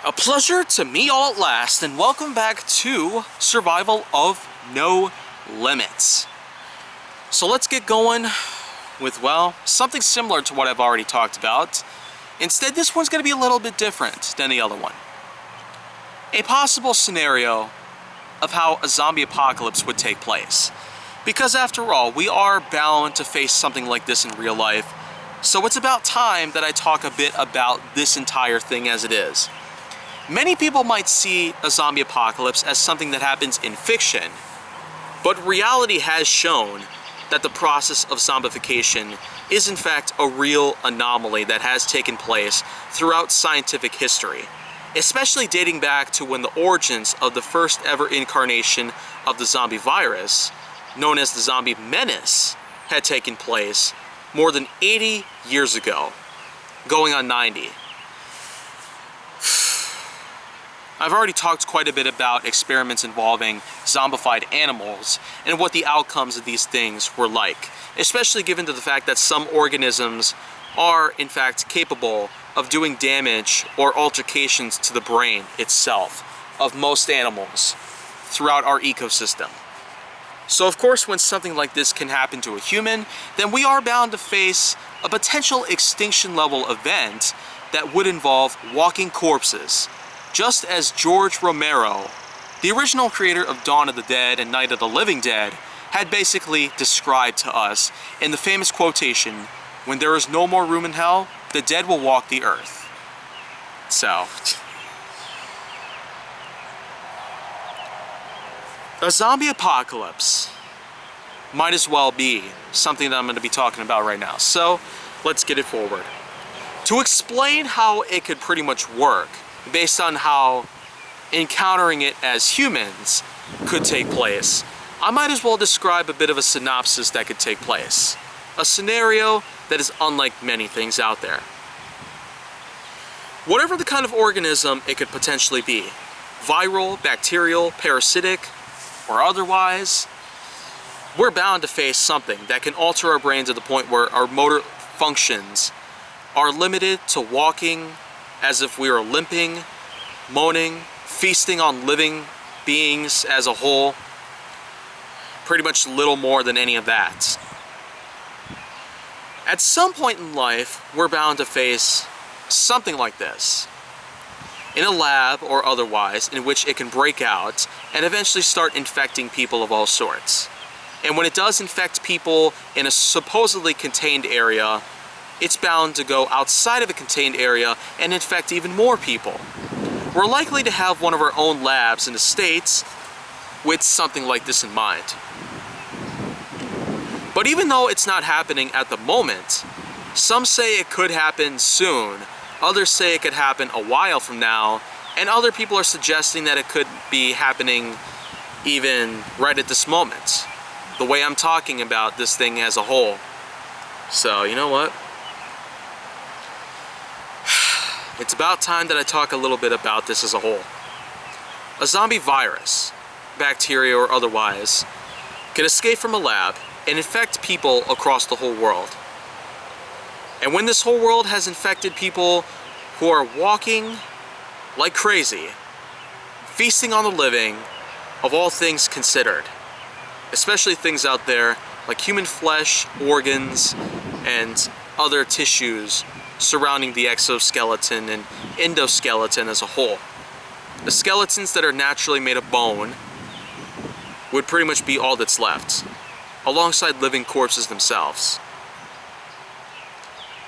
A pleasure to meet all at last, and welcome back to Survival of No Limits. So let's get going with, well, something similar to what I've already talked about. Instead, this one's going to be a little bit different than the other one. A possible scenario of how a zombie apocalypse would take place. Because after all, we are bound to face something like this in real life, so it's about time that I talk a bit about this entire thing as it is. Many people might see a zombie apocalypse as something that happens in fiction, but reality has shown that the process of zombification is in fact a real anomaly that has taken place throughout scientific history, especially dating back to when the origins of the first ever incarnation of the zombie virus, known as the zombie menace, had taken place more than 80 years ago, going on 90. I've already talked quite a bit about experiments involving zombified animals and what the outcomes of these things were like, especially given to the fact that some organisms are in fact capable of doing damage or altercations to the brain itself of most animals throughout our ecosystem. So of course, when something like this can happen to a human, then we are bound to face a potential extinction level event that would involve walking corpses. Just as George Romero, the original creator of Dawn of the Dead and Night of the Living Dead, had basically described to us in the famous quotation, "When there is no more room in hell, the dead will walk the earth." So, a zombie apocalypse might as well be something that I'm going to be talking about right now. So, let's get it forward. To explain how it could pretty much work, based on how encountering it as humans could take place, I might as well describe a bit of a synopsis that could take place. A scenario that is unlike many things out there. Whatever the kind of organism it could potentially be, viral, bacterial, parasitic, or otherwise, we're bound to face something that can alter our brain to the point where our motor functions are limited to walking as if we are limping, moaning, feasting on living beings as a whole. Pretty much little more than any of that. At some point in life, we're bound to face something like this, in a lab or otherwise, in which it can break out and eventually start infecting people of all sorts. And when it does infect people in a supposedly contained area, it's bound to go outside of a contained area and infect even more people. We're likely to have one of our own labs in the States with something like this in mind. But even though it's not happening at the moment, some say it could happen soon, others say it could happen a while from now, and other people are suggesting that it could be happening even right at this moment, the way I'm talking about this thing as a whole. So, you know what? It's about time that I talk a little bit about this as a whole. A zombie virus, bacteria or otherwise, can escape from a lab and infect people across the whole world. And when this whole world has infected people who are walking like crazy, feasting on the living, of all things considered, especially things out there like human flesh, organs, and other tissues surrounding the exoskeleton and endoskeleton as a whole. The skeletons that are naturally made of bone would pretty much be all that's left, alongside living corpses themselves.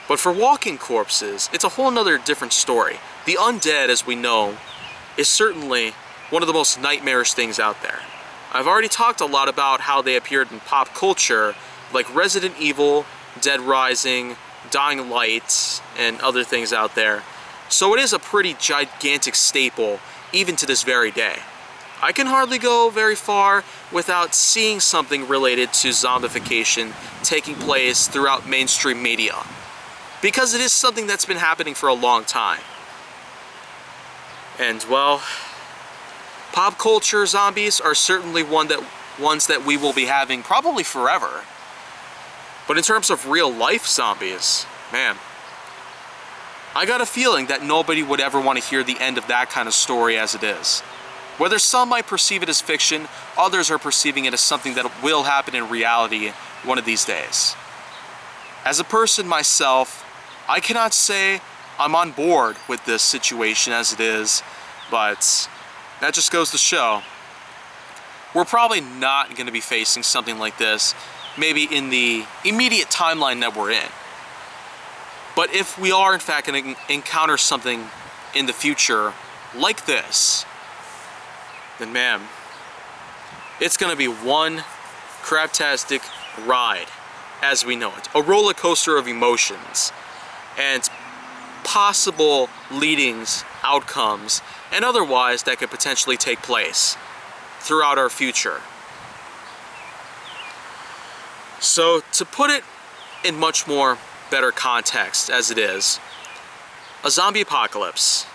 But for walking corpses, it's a whole nother different story. The undead, as we know, is certainly one of the most nightmarish things out there. I've already talked a lot about how they appeared in pop culture, like Resident Evil, Dead Rising, Dying Light, and other things out there. So it is a pretty gigantic staple, even to this very day. I can hardly go very far without seeing something related to zombification taking place throughout mainstream media, because it is something that's been happening for a long time. And well, pop culture zombies are certainly ones that we will be having probably forever. But in terms of real life zombies, man, I got a feeling that nobody would ever want to hear the end of that kind of story as it is. Whether some might perceive it as fiction, others are perceiving it as something that will happen in reality one of these days. As a person myself, I cannot say I'm on board with this situation as it is, but that just goes to show we're probably not going to be facing something like this, maybe in the immediate timeline that we're in. But if we are in fact going to encounter something in the future like this, then man, it's going to be one craptastic ride as we know it. A roller coaster of emotions and possible leadings, outcomes, and otherwise that could potentially take place throughout our future. So to put it in much more better context as it is, a zombie apocalypse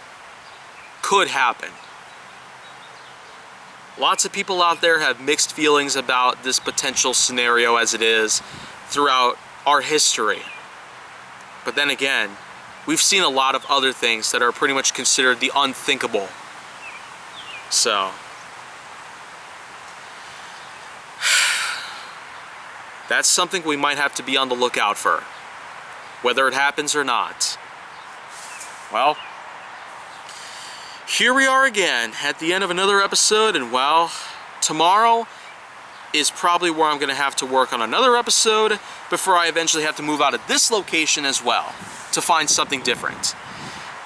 could happen. Lots of people out there have mixed feelings about this potential scenario as it is throughout our history. But then again, we've seen a lot of other things that are pretty much considered the unthinkable. So that's something we might have to be on the lookout for, whether it happens or not. Well, here we are again at the end of another episode, and well, tomorrow is probably where I'm going to have to work on another episode before I eventually have to move out of this location as well to find something different.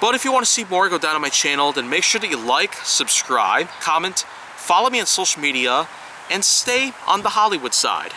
But if you want to see more, go down to my channel, then make sure that you like, subscribe, comment, follow me on social media, and stay on the Hollywood side.